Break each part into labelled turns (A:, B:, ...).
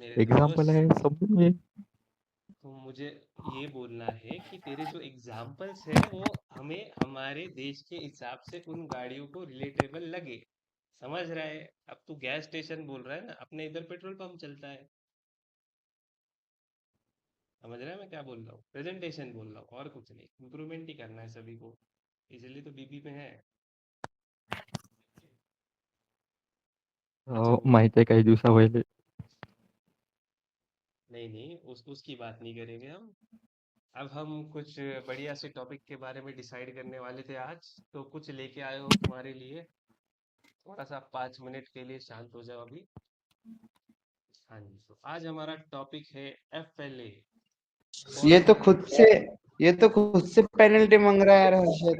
A: मेरे
B: एग्जाम्पल
A: दोस्त।
B: है सब में।
A: तो मुझे ये बोलना है कि तेरे जो एग्जाम्पल्स है वो हमें हमारे देश के हिसाब से उन गाड़ियों को रिलेटेबल लगे। समझ रहा है? अब तू गैस स्टेशन बोल रहा है ना, अपने इधर पेट्रोल पंप चलता है। समझ रहा है मैं क्या बोल रहा हूँ? प्रेजेंटेशन बोल रहा हूँ और कुछ नहीं, इम्प्रूवमेंट ही करना है सभी को, इसलिए तो बीबी में है। अच्छा वो
B: माहिती आहे काही दिवसा पहिले।
A: नहीं नहीं, उसकी बात नहीं करेंगे हम। अब हम कुछ बढ़िया से टॉपिक के बारे में डिसाइड करने वाले थे आज, तो कुछ लेके आए हो तुम्हारे लिए। थोड़ा सा 5 मिनट के लिए शांत हो जाओ अभी। हाँ जी, तो आज हमारा टॉपिक है FLA,
C: ये तो
A: फॉर्मल।
C: खुद से ये तो खुद से पेनल्टी मांग रहा है यार हर्षद।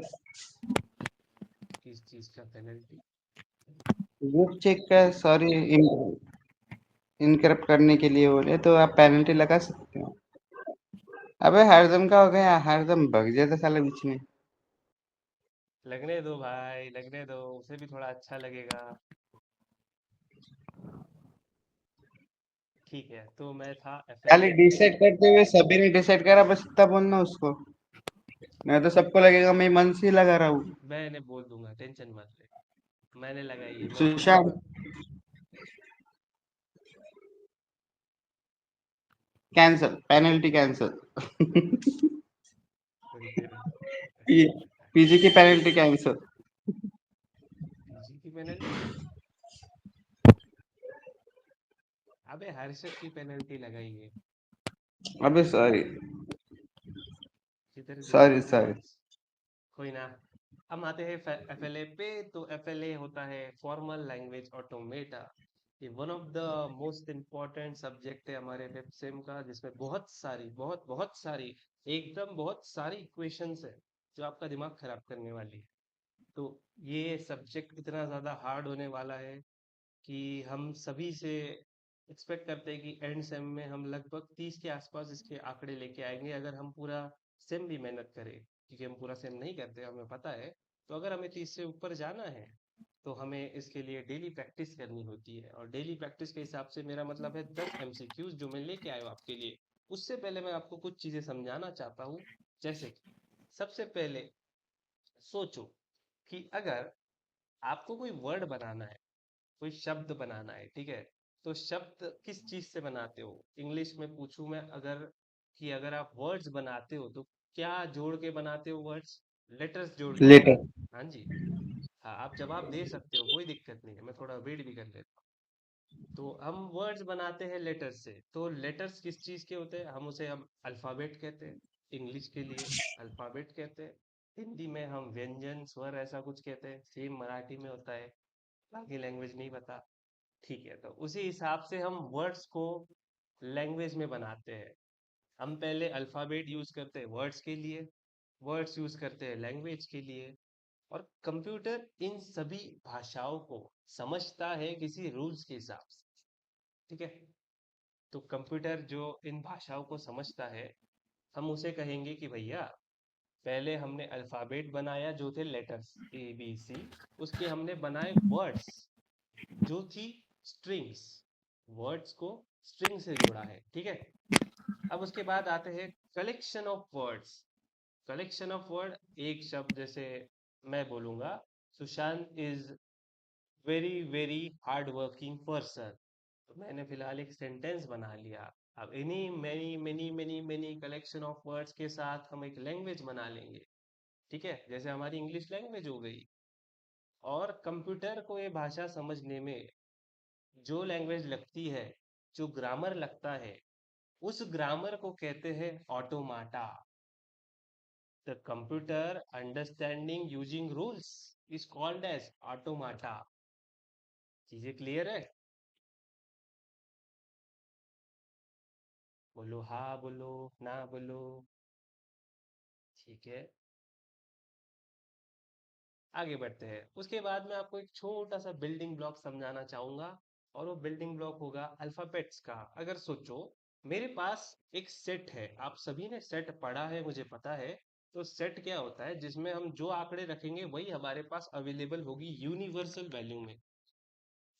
A: किस चीज का पेनल्टी?
C: ग्रुप चेक का सॉरी इनकरप्ट करने के लिए बोले तो आप पेनल्टी लगा सकते हो। अबे हरदम का हो गया, हरदम भग जाता साले बीच में।
A: लगने दो भाई, लगने दो, उसे भी थोड़ा अच्छा लगेगा। ठीक है, तो मैं था
C: खाली
A: FLA पे।
C: डिसाइड करते हुए सभी ने डिसाइड करा, बस इतना बोलना उसको, नहीं तो सबको लगेगा मैं मन से ही लगा रहा हूँ।
A: मैंने बोल दूंगा, टेंशन मत ले। मैंने लगाई है, मैं बोल
C: सुशांत
A: दूंगा।
C: Cancel, penalty cancel.
A: थोड़ी देर में।
C: पीजी की पेनल्टी कैंसल।
A: पीजी की पेनल्टी? अबे हर्षद की पेनल्टी लगाई है।
C: अबे सॉरी,
A: किधर गई
C: सॉरी सॉरी।
A: आवाज? कोई ना। हम आते हैं FLA पे। तो FLA होता है फॉर्मल लैंग्वेज ऑटोमेटा। ये one of the most important subject है हमारे वेब सेम का, जिसमें बहुत सारी, बहुत बहुत सारी, एकदम बहुत सारी इक्वेशंस है जो आपका दिमाग खराब करने वाली है। तो ये सब्जेक्ट इतना ज़्यादा हार्ड होने वाला है कि हम सभी से एक्सपेक्ट करते हैं कि एंड सेम में हम लगभग 30 के आसपास इसके आंकड़े लेके आएंगे, अगर हम पूरा सेम भी मेहनत करें। क्योंकि हम पूरा सेम नहीं करते, हमें पता है। तो अगर हमें 30 से ऊपर जाना है तो हमें इसके लिए डेली प्रैक्टिस करनी होती है, और डेली प्रैक्टिस के हिसाब से मेरा मतलब है 10 MCQs जो मैं लेके आया हूँ आपके लिए। उससे पहले मैं आपको कुछ चीज़ें समझाना चाहता हूँ। जैसे कि सबसे पहले सोचो कि अगर आपको कोई वर्ड बनाना है, कोई शब्द बनाना है, ठीक है? तो शब्द किस चीज से बनाते हो? इंग्लिश में पूछूं मैं अगर, कि अगर आप वर्ड्स बनाते हो तो क्या जोड़ के बनाते हो वर्ड्स? लेटर्स जोड़ के ना?
C: लेटर।
A: हाँ जी। हाँ, आप जवाब दे सकते हो, कोई दिक्कत नहीं है, मैं थोड़ा वेट भी कर लेता हूँ। तो हम वर्ड्स बनाते हैं लेटर्स से। तो लेटर्स किस चीज के होते हैं? हम अल्फाबेट कहते हैं। इंग्लिश के लिए अल्फाबेट कहते हैं। हिंदी में हम व्यंजन, स्वर, ऐसा कुछ कहते हैं। सेम मराठी में होता है, बाकी लैंग्वेज नहीं पता। ठीक है, तो उसी हिसाब से हम वर्ड्स को लैंग्वेज में बनाते हैं। हम पहले अल्फाबेट यूज करते हैं वर्ड्स के लिए, वर्ड्स यूज करते हैं लैंग्वेज के लिए। और कंप्यूटर इन सभी भाषाओं को समझता है किसी रूल्स के हिसाब से। ठीक है? तो कंप्यूटर जो इन भाषाओं को समझता है, हम उसे कहेंगे कि भैया, पहले हमने अल्फाबेट बनाया जो थे लेटर्स ABC, उसके हमने बनाए वर्ड्स जो थी स्ट्रिंग्स। वर्ड्स को स्ट्रिंग से जोड़ा है, ठीक है? अब उसके बाद आते हैं collection of words. Collection of word, एक शब्द जैसे मैं बोलूंगा, Sushant is very very hard working person. तो मैंने फिलहाल एक सेंटेंस बना लिया। अब इन्हीं many many many many collection of words के साथ हम एक लैंग्वेज बना लेंगे। ठीक है, जैसे हमारी इंग्लिश लैंग्वेज हो गई। और कंप्यूटर को ये भाषा समझने में जो लैंग्वेज लगती है, जो ग्रामर लगता है, उस ग्रामर को कहते हैं automata. The computer understanding using rules is called as automata. चीजें क्लियर है? बोलो हाँ, बोलो ना, बोलो। ठीक है, आगे बढ़ते हैं। उसके बाद मैं आपको एक छोटा सा बिल्डिंग ब्लॉक समझाना चाहूंगा, और वो बिल्डिंग ब्लॉक होगा अल्फाबेट्स का। अगर सोचो, मेरे पास एक सेट है, आप सभी ने सेट पढ़ा है मुझे पता है। तो सेट क्या होता है? जिसमें हम जो आंकड़े रखेंगे वही हमारे पास अवेलेबल होगी यूनिवर्सल वैल्यू में।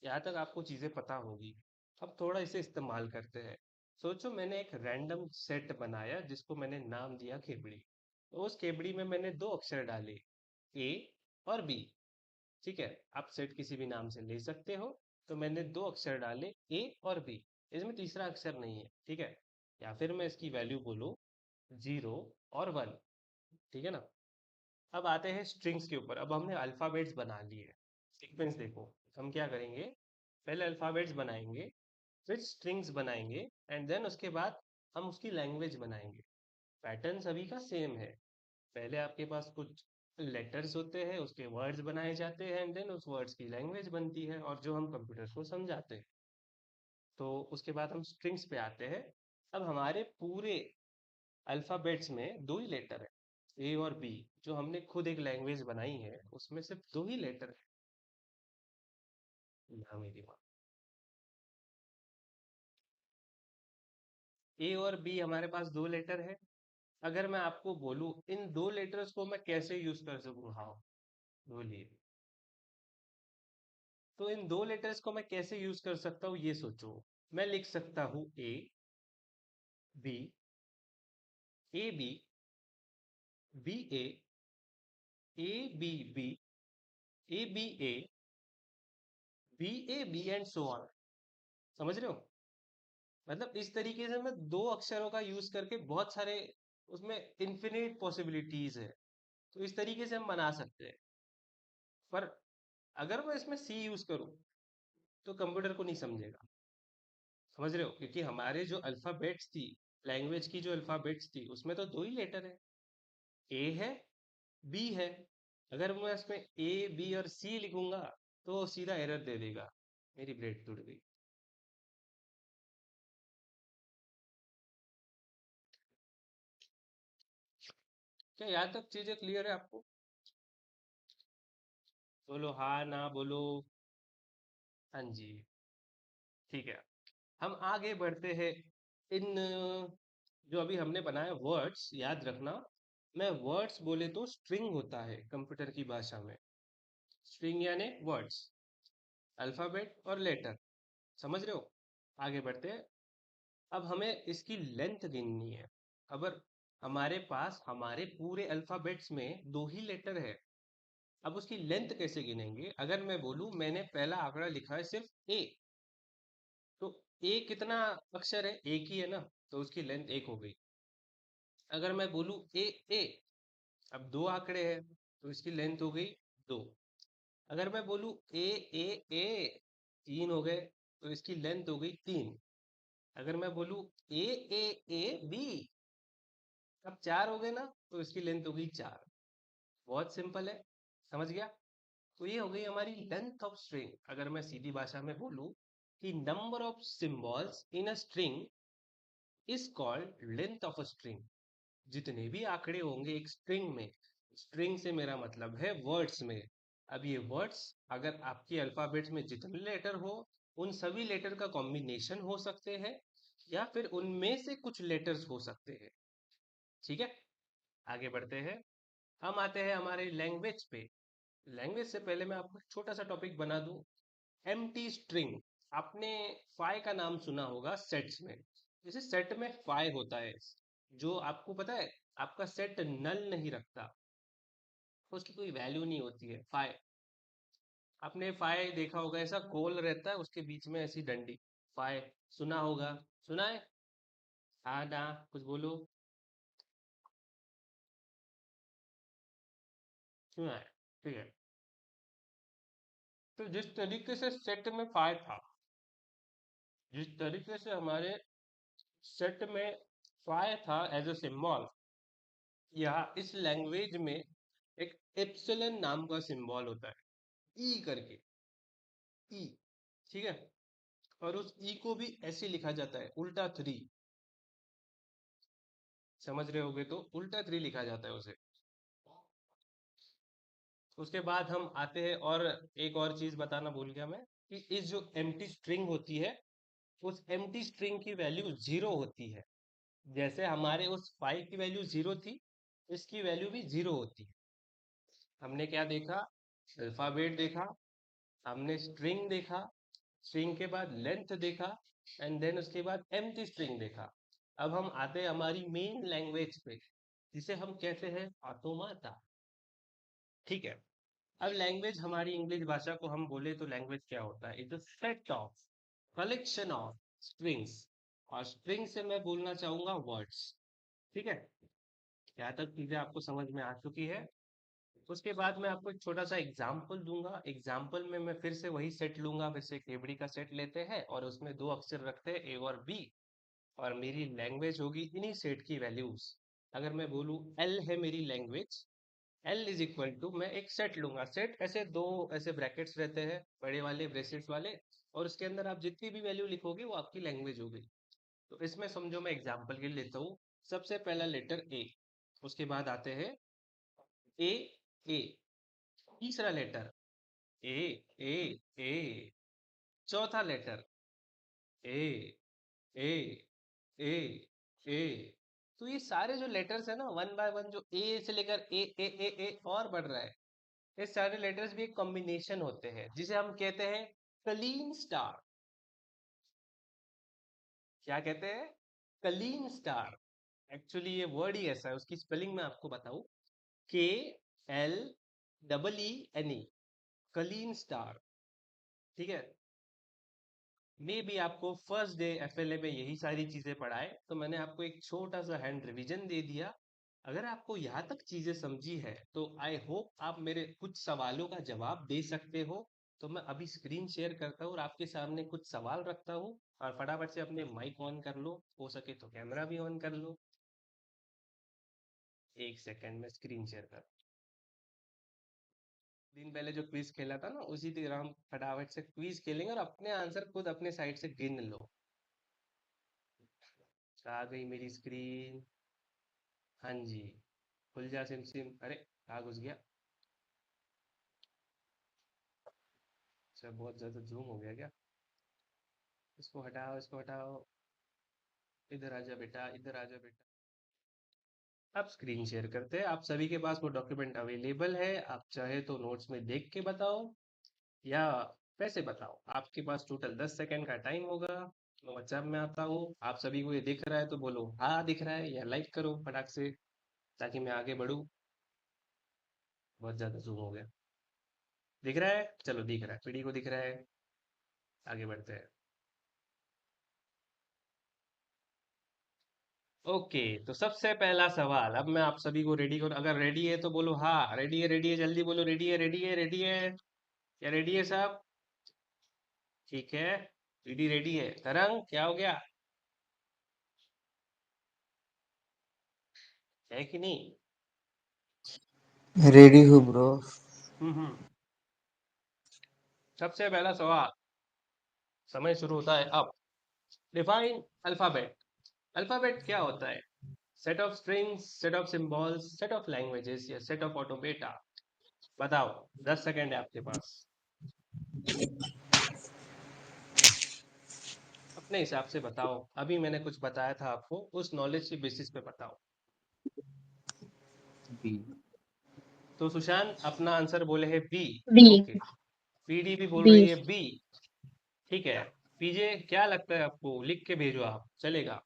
A: यहाँ तक आपको चीजें पता होगी। अब थोड़ा इसे इस्तेमाल करते हैं। सोचो मैंने एक रैंडम सेट बनाया जिसको मैंने नाम दिया केबड़ी। तो उस केबड़ी में मैंने दो अक्षर डाले, ए और बी। ठीक है, आप सेट किसी भी नाम से ले सकते हो। तो मैंने दो अक्षर डाले, ए और बी। इसमें तीसरा अक्षर नहीं है, ठीक है। या फिर मैं इसकी वैल्यू बोलूँ 0 और 1। ठीक है ना। अब आते हैं स्ट्रिंग्स के ऊपर। अब हमने अल्फाबेट्स बना लिए। सीक्वेंस देखो, हम क्या करेंगे, पहले अल्फाबेट्स बनाएंगे, फिर स्ट्रिंग्स बनाएंगे, एंड देन उसके बाद हम उसकी लैंग्वेज बनाएंगे। पैटर्न सभी का सेम है। पहले आपके पास कुछ लेटर्स होते हैं, उसके वर्ड्स बनाए जाते हैं, एंड देन उस वर्ड्स की लैंग्वेज बनती है और जो हम कंप्यूटर को समझाते हैं। तो उसके बाद हम स्ट्रिंग्स पे आते हैं। अब हमारे पूरे अल्फाबेट्स में दो ही लेटर है, ए और बी। जो हमने खुद एक लैंग्वेज बनाई है उसमें सिर्फ दो ही लेटर है। यहाँ मेरी बात, ए और बी हमारे पास दो लेटर है। अगर मैं आपको बोलूं इन दो लेटर्स को मैं कैसे यूज कर सकूं, हाँ बोलिए। तो इन दो लेटर्स को मैं कैसे यूज कर सकता हूँ ये सोचो। मैं लिख सकता हूँ A B, A B, B B B, A B A, B and so on. समझ रहे हो। मतलब इस तरीके से मैं दो अक्षरों का यूज करके बहुत सारे, उसमें इन्फिनिट पॉसिबिलिटीज है। तो इस तरीके से हम बना सकते हैं। पर अगर मैं इसमें सी यूज करूं तो कंप्यूटर को नहीं समझेगा। समझ रहे हो, क्योंकि हमारे जो अल्फाबेट्स थी, लैंग्वेज की जो अल्फाबेट्स थी उसमें तो दो ही लेटर है, ए है, बी है। अगर मैं इसमें ए बी और सी लिखूंगा तो सीधा एरर दे देगा। मेरी ब्रेड टूट गई। क्या यहाँ तक चीजें क्लियर है आपको? बोलो हाँ ना बोलो। हाँ जी। ठीक है, हम आगे बढ़ते हैं। इन जो अभी हमने बनाया वर्ड्स, याद रखना। मैं वर्ड्स बोले तो स्ट्रिंग होता है कंप्यूटर की भाषा में। स्ट्रिंग यानी वर्ड्स, अल्फाबेट और लेटर। समझ रहे हो। आगे बढ़ते हैं। अब हमें इसकी लेंथ गिननी है। अगर हमारे पास हमारे पूरे अल्फाबेट्स में दो ही लेटर है, अब उसकी लेंथ कैसे गिनेंगे? अगर मैं बोलूं मैंने पहला आंकड़ा लिखा है सिर्फ ए, तो ए कितना अक्षर है? एक ही है ना, तो उसकी लेंथ एक हो गई। अगर मैं बोलूं ए, अब दो आंकड़े हैं तो इसकी लेंथ हो गई दो। अगर मैं बोलूं ए, तीन हो गए तो इसकी लेंथ हो गई तीन। अगर मैं बोलूं ए बी, अब चार हो गए ना, तो इसकी लेंथ हो गई चार। बहुत सिंपल है। समझ गया। तो ये हो गई हमारी लेंथ ऑफ स्ट्रिंग। अगर मैं सीधी भाषा में बोलूं कि number of symbols in a string is called length of a string. जितने भी आंकड़े होंगे एक स्ट्रिंग में, स्ट्रिंग से मेरा मतलब है वर्ड्स में। अब ये वर्ड्स अगर आपके अल्फाबेट्स में जितने लेटर हो, उन सभी लेटर का कॉम्बिनेशन हो सकते हैं, या फिर उनमें से कुछ लेटर्स हो सकते हैं। ठीक है, आगे बढ़ते हैं। हम आते हैं हमारे लैंग्वेज पे। लैंग्वेज से पहले मैं आपको एक छोटा सा टॉपिक बना दूं। Empty string. आपने फाइ का नाम सुना होगा सेट्स में। जैसे सेट में फाइ होता है, जो आपको पता है आपका सेट नल नहीं रखता, उसकी कोई वैल्यू नहीं होती है फाइ। आपने फाइ देखा होगा, ऐसा गोल रहता है उसके बीच में ऐसी डंडी। फाइ सुना होगा। सुना है? हाँ ना, कुछ बोलो। सुना है, ठीक है। तो जिस तरीके से सेट में फाइ था, जिस तरीके से हमारे सेट में फाइ था एज अ सिंबल, यहाँ इस लैंग्वेज में एक एप्सिलन नाम का सिंबल होता है, ई करके, ई। ठीक है। और उस ई को भी ऐसे लिखा जाता है, उल्टा थ्री। समझ रहे होगे, तो उल्टा थ्री लिखा जाता है उसे। उसके बाद हम आते हैं, और एक और चीज बताना भूल गया मैं, कि इस जो एम्प्टी स्ट्रिंग होती है, उस एम्प्टी स्ट्रिंग की वैल्यू जीरो होती है। जैसे हमारे उस फाइव की वैल्यू जीरो थी, इसकी वैल्यू भी जीरो होती है। हमने क्या देखा? अल्फाबेट देखा, हमने स्ट्रिंग देखा, स्ट्रिंग के बाद लेंथ देखा, एंड देन उसके बाद एम्प्टी स्ट्रिंग देखा। अब हम आते हैं हमारी मेन लैंग्वेज पे, जिसे हम कहते हैं ऑटोमाटा। ठीक है, अब लैंग्वेज, हमारी इंग्लिश भाषा को हम बोले तो लैंग्वेज क्या होता है? Is a set of, collection of strings, और स्ट्रिंग से मैं बोलना चाहूंगा वर्ड्स। ठीक है, यहाँ तक चीजें आपको समझ में आ चुकी है। उसके बाद मैं आपको एक छोटा सा एग्जाम्पल दूंगा। एग्जाम्पल में मैं फिर से वही सेट लूंगा, वैसे एक एबडी का सेट लेते हैं और उसमें दो अक्षर रखते हैं, ए और बी, और मेरी लैंग्वेज होगी इन्हीं सेट की वैल्यूज। अगर मैं बोलूँ एल है मेरी language, L is equal to, मैं एक सेट लूंगा। सेट ऐसे दो ऐसे ब्रैकेट्स रहते हैं, बड़े वाले ब्रेसेट्स वाले, और उसके अंदर आप जितनी भी वैल्यू लिखोगे वो आपकी लैंग्वेज हो गई। तो इसमें समझो, मैं एग्जाम्पल के लिए लेता हूँ। सबसे पहला लेटर ए, उसके बाद आते हैं ए, ए, तीसरा लेटर ए, ए, ए, चौथा लेटर ए, ए, ए, ए। तो ये सारे जो लेटर्स है ना, वन बाय वन, जो ए से लेकर ए और बढ़ रहा है, ये सारे लेटर्स भी एक कॉम्बिनेशन होते हैं, जिसे हम कहते हैं कलीन स्टार। क्या कहते हैं? कलीन स्टार। एक्चुअली ये वर्ड ही ऐसा है, उसकी स्पेलिंग मैं आपको बताऊं, KLEENE, कलीन स्टार। ठीक है, मे भी आपको फर्स्ट डे एफएलए में यही सारी चीजें पढ़ाए, तो मैंने आपको एक छोटा सा हैंड रिवीजन दे दिया। अगर आपको यहाँ तक चीजें समझी है तो आई होप आप मेरे कुछ सवालों का जवाब दे सकते हो। तो मैं अभी स्क्रीन शेयर करता हूँ और आपके सामने कुछ सवाल रखता हूँ, और फटाफट से अपने माइक ऑन कर लो, हो सके तो कैमरा भी ऑन कर लो। एक सेकेंड में स्क्रीन शेयर कर। दिन पहले जो क्विज खेला था ना, उसी तरह हम फटाफट से क्विज खेलेंगे और अपने आंसर खुद अपने साइड से गिन लो। आ गई मेरी स्क्रीन। हाँ जी, खुल जा सिम सिम। अरे कहाँ घुस गया? अच्छा, बहुत ज्यादा जूम हो गया क्या? इसको हटाओ, इसको हटाओ। इधर आजा बेटा, इधर आजा बेटा। अब स्क्रीन शेयर करते हैं। आप सभी के पास वो डॉक्यूमेंट अवेलेबल है, आप चाहे तो नोट्स में देख के बताओ या वैसे बताओ। आपके पास टोटल 10 सेकंड का टाइम होगा। मैं व्हाट्सएप में आता हूँ, आप सभी को ये दिख रहा है तो बोलो हाँ दिख रहा है, या लाइक करो फटाक से, ताकि मैं आगे बढ़ूँ। बहुत ज्यादा जूम हो गया। दिख रहा है? चलो दिख रहा है, पीडी को दिख रहा है। आगे बढ़ते हैं। ओके, तो सबसे पहला सवाल, अब मैं आप सभी को रेडी करो। अगर रेडी है तो बोलो हाँ, रेडी है, जल्दी बोलो रेडी है, रेडी है, रेडी है। क्या रेडी है सब? ठीक है, रेडी रेडी है। तरंग क्या हो गया, है कि नहीं?
C: रेडी हूँ ब्रो।
A: हम्म। सबसे पहला सवाल, समय शुरू होता है अब। Define alphabet. अल्फाबेट क्या होता है? Set of strings, set of symbols, set of languages, या सेट ऑफ ऑटोमेटा? बताओ, 10 सेकंड है आपके पास, अपने हिसाब से बताओ। अभी मैंने कुछ बताया था आपको, उस नॉलेज के बेसिस पे बताओ।
C: बी।
A: तो सुशांत अपना आंसर बोले है बी।
B: बी।
A: ओके, पीडी भी बोल
B: बी।
A: रही है बी। ठीक है, पीजे क्या लगता है आपको? लिख के भेजो आप, चलेगा?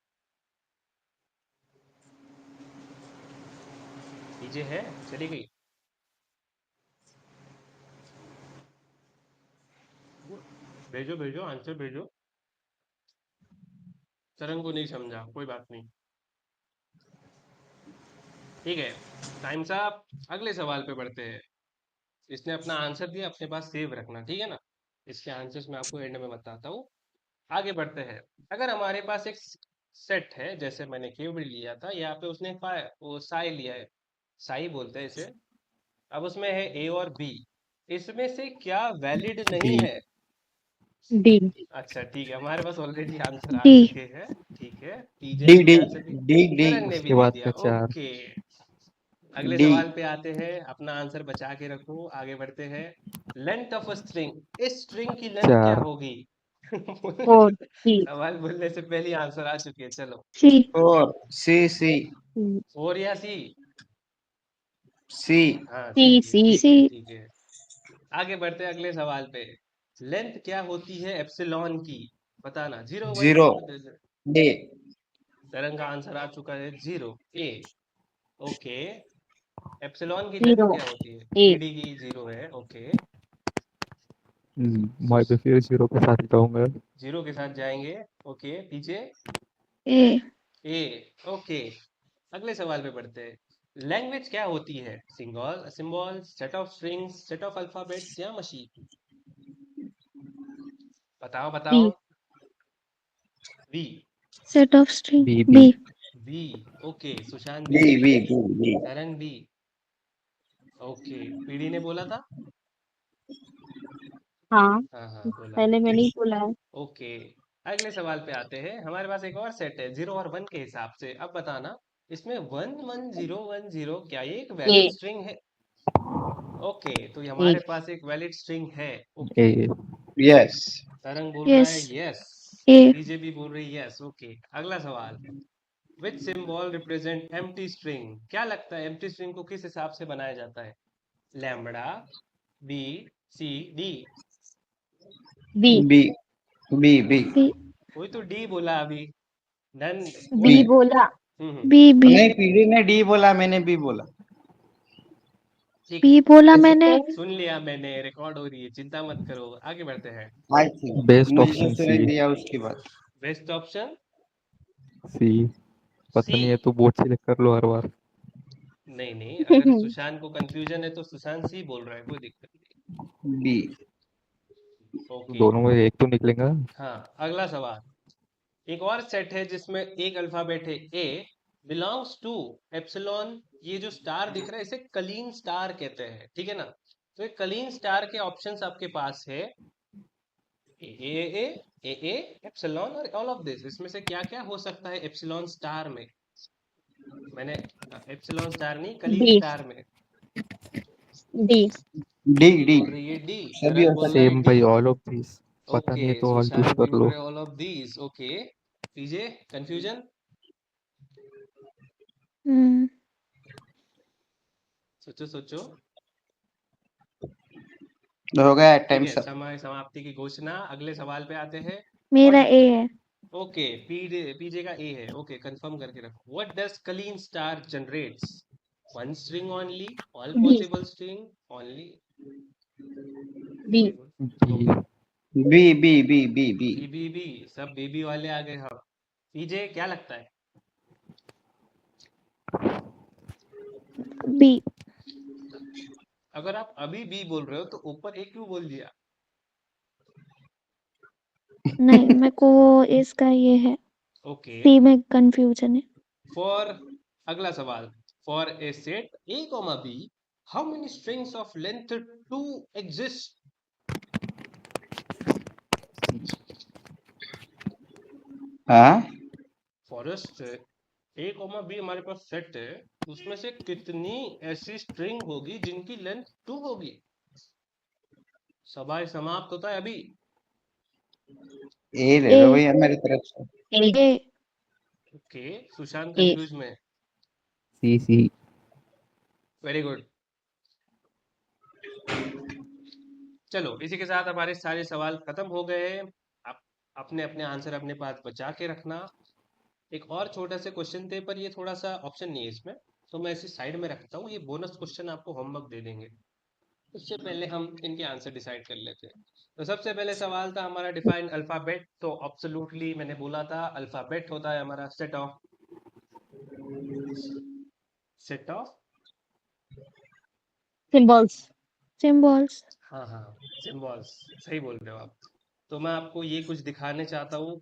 A: पीजे है, चली गई? भेजो भेजो, आंसर भेजो। तरंग को नहीं समझा, कोई बात नहीं। ठीक है, टाइम साहब, अगले सवाल पे बढ़ते हैं। इसने अपना आंसर दिया, अपने पास सेव रखना, ठीक है ना? इसके आंसर्स मैं आपको एंड में बताता हूँ। आगे बढ़ते हैं। अगर हमारे पास एक सेट है, जैसे मैंने क्यूब लिया था, यहाँ पे उसने वो साई लिया है, साई बोलते हैं इसे। अब उसमें है ए और बी, इसमें से क्या वैलिड
C: डी।
A: नहीं है?
B: डी।
A: अच्छा ठीक है, हमारे पास ऑलरेडी आंसर आ
B: डी।
A: चुके हैं। ठीक है, पीजे
C: डी
A: ने भी
C: डी
A: आंसर दिया,
C: डी डी।
A: तरंग ने भी
D: उसके
A: दे
D: बाद
A: दिया।
D: का चार।
A: ओके, अगले
C: डी।
A: सवाल पे आते हैं। अपना आंसर बचा के रखो, आगे बढ़ते हैं। लेंथ ऑफ अ स्ट्रिंग, इस स्ट्रिंग की लेंथ क्या
D: चार।
A: होगी?
B: फोर। सी।
A: सवाल बोलने से पहले ही आंसर आ चुके हैं, चलो।
B: सी।
C: फोर। सी सी।
A: फोर या सी?
C: सी।
A: हाँ
B: सी।
A: सी,
B: सी।
A: ठीक
B: सी।
A: है ठीक है। आगे बढ़ते हैं अगले सवाल पे। लेंथ क्या होती है एप्सिलॉन की, बताना। 0 1
C: जीरो
A: 2।
C: ए
A: तरंग का आंसर आ चुका है 0 ए। ओके, एप्सिलॉन की लेंथ
B: 0
A: क्या होती है?
B: A
A: पीडी की 0 है। ओके,
D: मैं भी फिर जीरो के साथ ही जाऊंगा।
A: 0 के साथ जाएंगे। ओके, पीछे
B: A
A: ए। ओके, अगले सवाल पे बढ़ते हैं। लैंग्वेज क्या होती है? Symbol, symbols, set of strings, set of alphabets या मशीन? बताओ बताओ।
B: B
A: V.
B: set of string
D: B B.
B: B
A: V. Okay, Sushant
C: B
A: B.
C: B B B
A: Tarang B. Okay, PD ने बोला था।
B: हाँ
A: हाँ हाँ, बोला।
B: पहले मैंने ही बोला है
A: ओके, अगले सवाल पे आते हैं। हमारे पास एक और सेट है 0 और 1 के हिसाब से। अब बताना, इसमें 1 1 0 1 0 क्या ये एक वैलिड
B: A
A: स्ट्रिंग है? ओके, तो ये
B: A
A: हमारे पास एक वैलिड स्ट्रिंग है। ओके,
D: ए
C: यस
A: तरंग बोल रहा है
B: yes
A: यस,
B: A
A: पीजे भी बोल रही है यस। ओके, अगला सवाल। विच सिंबल रिप्रेजेंट एम्प्टी स्ट्रिंग? क्या लगता है एम्प्टी स्ट्रिंग को किस हिसाब से बनाया जाता है? Lambda, B, C, D?
B: B
C: B B B
B: B
A: कोई तो डी बोला अभी। डन।
C: बी
B: B बोला
A: हम्म,
B: B B
C: नहीं, पीढ़ी ने डी बोला, मैंने बी बोला।
A: ठीक है,
B: B बोला मैंने
A: सुन लिया मैंने, रिकॉर्ड हो रही है, चिंता मत करो। आगे बढ़ते हैं।
C: आई थिंक
D: बेस्ट
C: मुझे तो
D: ऑप्शन
C: सुनाई
D: सी।
C: दिया उसके बाद।
A: Best option
D: C. पता
A: सी।
D: नहीं है तो बोर्ड सिलेक्ट कर लो हर बार।
A: नहीं नहीं, अगर सुशांत को कंफ्यूजन है तो सुशांत सी बोल रहा है, कोई दिक्कत
C: बी
A: नहीं। ओके,
D: दोनों में एक तो निकलेगा।
A: हाँ, अगला सवाल। एक और सेट है जिसमें एक अल्फाबेट है ए, बिलोंग्स टू एप्सिलॉन। ये जो स्टार दिख रहा है इसे कलीन स्टार कहते हैं, ठीक है ना? तो ये कलीन स्टार के ऑप्शंस आपके पास है ए ए ए ए ए एप्सिलॉन और ऑल ऑफ दिस। इसमें से क्या क्या हो सकता है एप्सिलॉन स्टार में? मैंने एप्सिलॉन स्टार नहीं, कलीन
B: D
A: स्टार में।
B: D
C: डी
A: पीडी
C: डी
A: बोल रही है डी,
C: सभी
A: तरंग
C: हो
A: बोल रहा है
D: सेम
A: डी।
D: भाई, ऑल ऑफ दिस। पता
A: ओके,
D: नहीं है तो ऑल चूज
A: सुशांत भी
D: कर
A: बोल
D: लो।
A: रहे ऑल ऑफ दीज। ओके, पीजे कंफ्यूजन?
B: हम्म
A: सोचो सोचो।
C: सकते। हो गया
A: ठीक
C: टाइम
A: है,
C: सब।
A: समय समाप्ति की घोषणा। अगले सवाल पे आते हैं।
B: मेरा
A: व्हाट?
B: A है
A: ओके, पीजे पीजे का ए है। ओके, कंफर्म करके रखो। What does Kleene star generates? One string only, all
B: B
A: possible string only? Very
B: B
A: good.
D: B.
A: Okay,
C: B B B B B
A: B B B, सब baby वाले आ गए। हम, पीजे क्या लगता है?
B: B
A: अगर आप अभी बी बोल रहे हो तो ऊपर ए क्यों बोल दिया?
B: नहीं मेरे को इसका ये है
A: ओके,
B: C में कंफ्यूजन है
A: फॉर, अगला सवाल। For a set A comma B, how many strings of length two exist?
C: हाँ
A: फॉरेस्ट ए कॉमा बी हमारे पास सेट है, उसमें से कितनी ऐसी स्ट्रिंग होगी जिनकी लेंथ 2 होगी? सवाल समाप्त होता है अभी।
C: ए ले लो
B: A
C: भैया मेरी तरफ से।
B: A
A: okay, Sushant
B: A
A: confuse में।
D: C C.
A: Very good. चलो, इसी के साथ हमारे सारे सवाल खत्म हो गए। आप अपने अपने आंसर अपने पास बचा के रखना। एक और छोटा से क्वेश्चन थे पर ये थोड़ा सा ऑप्शन नहीं है इसमें, तो मैं इसे साइड में रखता हूँ। ये बोनस क्वेश्चन आपको होमवर्क दे देंगे, उससे पहले हम इनके आंसर डिसाइड कर लेते हैं। तो सबसे पहले सवाल था हमारा, डिफाइन अल्फाबेट। तो एब्सोल्युटली मैंने बोला था अल्फाबेट होता है हमारा सेट ऑफ
B: symbols symbols
A: हाँ हाँ, सिंबल्स। सही बोल रहे हो आप। तो मैं आपको ये कुछ दिखाने चाहता हूँ।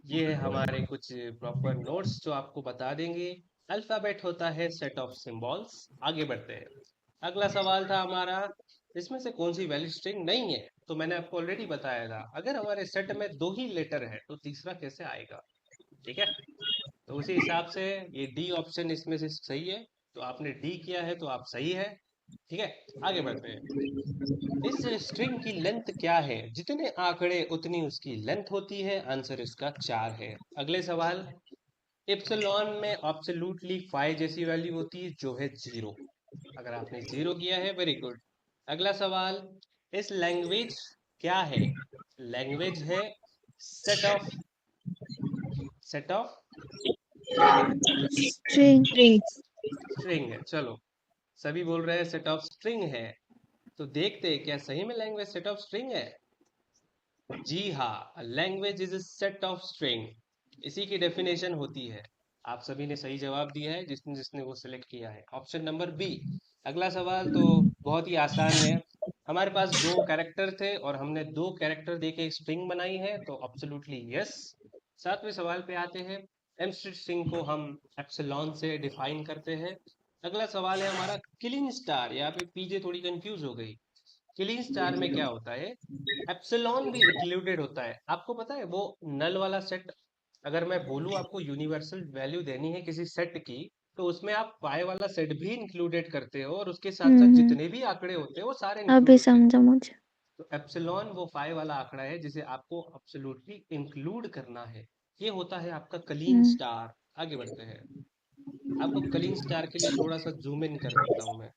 A: ये है हमारे कुछ प्रॉपर नोट्स जो आपको बता देंगे अल्फाबेट होता है सेट ऑफ सिंबल्स। आगे बढ़ते हैं। अगला सवाल था हमारा, इसमें से कौन सी वैलिड स्ट्रिंग नहीं है? तो मैंने आपको ऑलरेडी बताया था, अगर हमारे सेट में 2 ही लेटर है तो तीसरा कैसे आएगा? ठीक है, तो उसी हिसाब से ये डी ऑप्शन इसमें से सही है। तो आपने डी किया है तो आप सही है। ठीक है, आगे बढ़ते हैं। इस स्ट्रिंग की लेंथ क्या है? जितने आंकड़े उतनी उसकी लेंथ होती है। आंसर इसका 4 है। अगले सवाल, इप्सिलॉन में एब्सोल्युटली 5 जैसी वैल्यू होती है जो है 0। अगर आपने 0 किया है, वेरी गुड। अगला सवाल, इस लैंग्वेज क्या है? लैंग्वेज है सेट ऑफ क्या है?
B: स्ट्रिंग।
A: स्ट्रिंग है। चलो, सभी बोल रहे हैं सेट ऑफ स्ट्रिंग है, तो देखते हैं क्या सही में लैंग्वेज सेट ऑफ स्ट्रिंग है। जी हाँ, language is a set of string, इसी की डेफिनेशन होती है। आप सभी ने सही जवाब दिया है, जिसने जिसने वो सिलेक्ट किया है, ऑप्शन नंबर बी। अगला सवाल तो बहुत ही आसान है। हमारे पास दो कैरेक्टर थे और हमने दो कैरेक्टर देके एक स्ट्रिंग बनाई है, तो एब्सोल्युटली यस। सातवें सवाल पे आते हैं। एमस्ट्रिंग स्ट्रिंग को हम एप्सिलॉन से डिफाइन करते हैं। अगला सवाल है हमारा किलिंग स्टार। यहाँ पे पीजे थोड़ी कंफ्यूज हो गई। किलिंग स्टार में क्या होता है? एप्सिलॉन भी इंक्लूडेड होता है। आपको पता है वो नल वाला सेट, अगर मैं बोलूँ आपको यूनिवर्सल वैल्यू देनी है किसी सेट की, तो उसमें आप पाई वाला सेट भी इंक्लूडेड करते हो और उसके साथ साथ
B: हम्म।
A: जितने भी आंकड़े होते हैं वो सारे इंक्लूड
B: अभी
A: होते हैं।
B: समझा मुझे।
A: तो एप्सिलॉन वो पाई वाला आंकड़ा है जिसे आपको एब्सोल्युटली इंक्लूड करना है। ये होता है आपका कलीन
B: हम्म।
A: स्टार। आगे बढ़ते हैं। आपको कलीन स्टार के लिए थोड़ा सा जूम इन कर देता हूं मैं।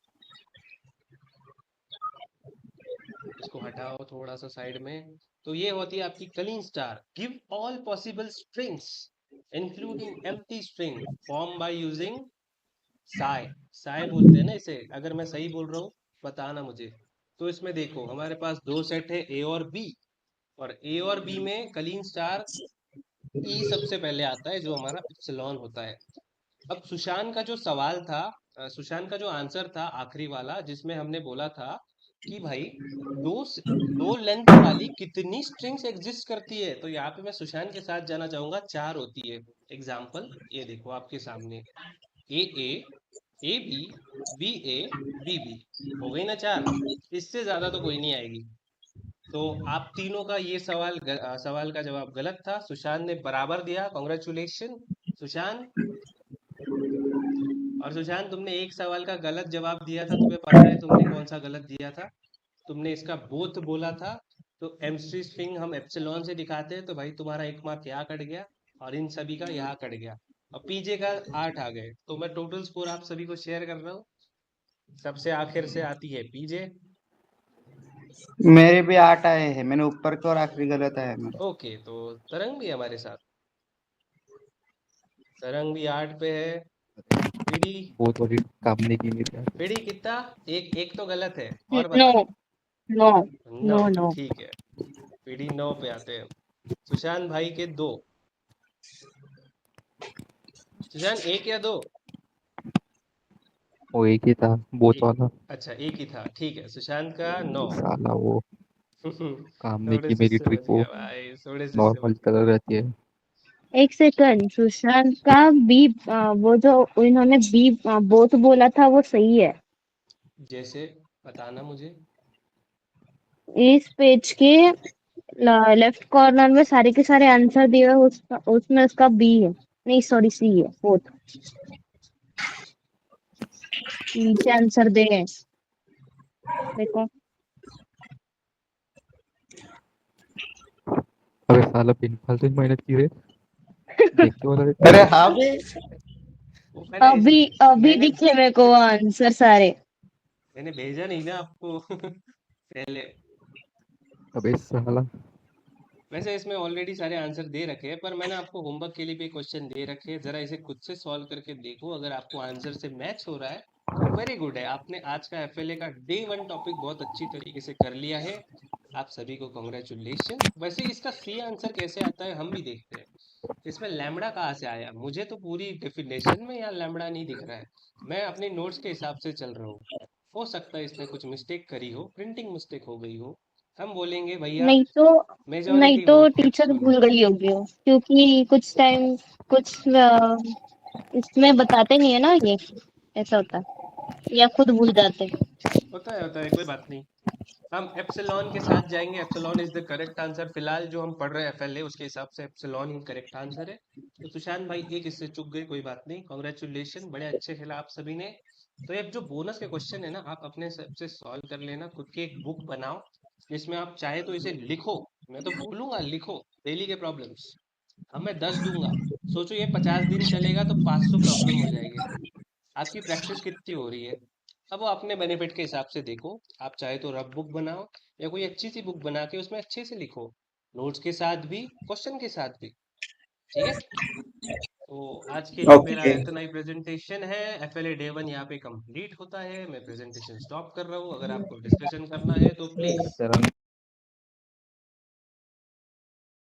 A: इसको हटाओ थोड़ा सा साइड में। तो ये होती है आपकी Kleene star. Give all possible strings including empty string form by using psi. Psi बोलते हैं ना इसे, अगर मैं सही बोल रहा हूँ बताना मुझे। तो इसमें देखो हमारे पास दो सेट है ए और बी, और ए और बी में कलीन स्टार ई सबसे पहले आता है जो हमारा एप्सिलॉन होता है। अब सुशांत का जो सवाल था, सुशांत का जो आंसर था आखिरी वाला, जिसमें हमने बोला था कि भाई दो लेंथ वाली कितनी स्ट्रिंग्स एग्जिस्ट करती है, तो यहाँ पे मैं सुशांत के साथ जाना चाहूंगा। चार होती है। एग्जाम्पल ये देखो आपके सामने, A B, B A, B B. हो गई ना चार? इससे ज्यादा तो कोई नहीं आएगी। तो आप तीनों का ये सवाल का जवाब गलत था। सुशांत ने बराबर दिया, कॉन्ग्रेचुलेशन सुशांत। और सुशांत, तुमने एक सवाल का गलत जवाब दिया था, तुम्हें पता है तुमने कौन सा गलत दिया था? तुमने इसका बोथ बोला था। तो एमस्ट्री स्ट्रिंग हम एप्सिलॉन से दिखाते हैं, तो भाई तुम्हारा एक मार्क यहाँ कट गया और इन सभी का यहाँ कट गया। और पीजे का 8 आ गए। तो मैं टोटल स्कोर आप सभी को शेयर कर रहा हूँ। सबसे आखिर से आती है पीजे।
C: मेरे भी 8 आए हैं, मैंने ऊपर का और आखिरी गलत आया मेरा।
A: ओके, तो तरंग भी हमारे साथ। तरंग भी 8 पे है। पीडी,
D: वो थोड़ी काम नहीं की मेरे यार।
A: पीडी कितना? एक एक तो गलत है, और
B: नो।
A: बता।
B: नो।
A: 9।
B: No no.
A: ठीक है, पीडी 9 पे आते हैं। सुशांत भाई के 2। सुशांत एक या 2?
D: वो एक ही था बोथ
A: एक।
D: वाला।
A: अच्छा, एक ही था, ठीक है। सुशांत का 9।
D: साला वो काम नहीं
A: थोड़े
D: की
A: से
D: मेरी ट्रिक,
A: समझ
D: वो
A: गया भाई, थोड़े से समझ
D: नॉर्मल
A: गया।
D: कलर रहती है।
B: एक सेकंड, सुशांत का बी, वो जो इन्होंने बी बोथ बोला था वो सही है।
A: जैसे, बताना मुझे।
B: इस पेज के लेफ्ट कॉर्नर में सारे के सारे आंसर दिए हुए, उसमें उसका बी है। नहीं सॉरी, सी है बोथ। नीचे आंसर दे हैं, देखो।
D: अबे साला बिन फालतू की मेहनत की रे, देख के बता
C: अरे
D: देता।
C: हाँ बे,
A: वो मैंने
B: अभी अभी
A: मैंने
B: दिखे मेरे को वो आंसर सारे।
A: मैंने भेजा नहीं ना आपको पहले।
D: अबे साला
A: वैसे इसमें ऑलरेडी सारे आंसर दे रखे हैं, पर मैंने आपको होमवर्क के लिए भी क्वेश्चन दे रखे हैं। जरा इसे खुद से सॉल्व करके देखो, अगर आपको आंसर से मैच हो रहा है तो वेरी गुड है। आपने आज का एफएलए का डे 1 टॉपिक बहुत अच्छी तरीके से कर लिया है। आप सभी को कॉन्ग्रेचुलेशन। वैसे इसका सी आंसर कैसे आता है हम भी देखते हैं। इसमें लैम्बडा कहाँ से आया? मुझे तो पूरी डेफिनेशन में यहाँ लैम्बडा नहीं दिख रहा है। मैं अपने नोट्स के हिसाब से चल रहा हूँ। हो सकता है इसमें कुछ मिस्टेक करी हो, प्रिंटिंग मिस्टेक हो गई हो। हम बोलेंगे भैया
B: नहीं तो नहीं
A: मेजॉरिटी
B: तो
A: वोट
B: टीचर
A: नेप्च्यून।
B: भूल गई होगी वो, क्योंकि कुछ टाइम कुछ इसमें बताते नहीं है ना ये। ऐसा होता है या खुद भूल जाते हैं।
A: होता है, कोई बात नहीं। हम एप्सिलॉन के साथ जाएंगे। Epsilon is the correct answer. फिलहाल जो हम पढ़ रहे हैं एफएलए, उसके हिसाब से एप्सिलॉन ही करेक्ट आंसर है। तो सुशांत भाई एक इससे चूक गए, कोई बात नहीं, कॉन्ग्रेचुलेशन, बड़े अच्छे खेला आप सभी ने। तो ये जो बोनस के क्वेश्चन है ना, आप अपने सबसे सॉल्व कर लेना, खुद की एक बुक बनाओ जिसमें आप चाहे तो इसे लिखो। मैं तो बोलूंगा लिखो डेली के प्रॉब्लम्स। अब मैं 10 दूंगा, सोचो ये 50 दिन चलेगा तो 500 प्रॉब्लम हो जाएंगे। आपकी प्रैक्टिस कितनी हो रही है? अब वो अपने बेनिफिट के हिसाब से देखो, आप चाहे तो रफ बुक बनाओ या कोई अच्छी सी बुक बना के उसमें अच्छे से लिखो, नोट्स के साथ भी, क्वेश्चन के साथ भी। ठीक है, तो आज के लिए मेरा
C: ओके।
A: इतना ही प्रेजेंटेशन है। FLA डे 1 यहाँ पे कंप्लीट होता है, मैं प्रेजेंटेशन स्टॉप कर रहा हूँ। अगर आपको डिस्कशन करना है तो प्लीज।
D: चरण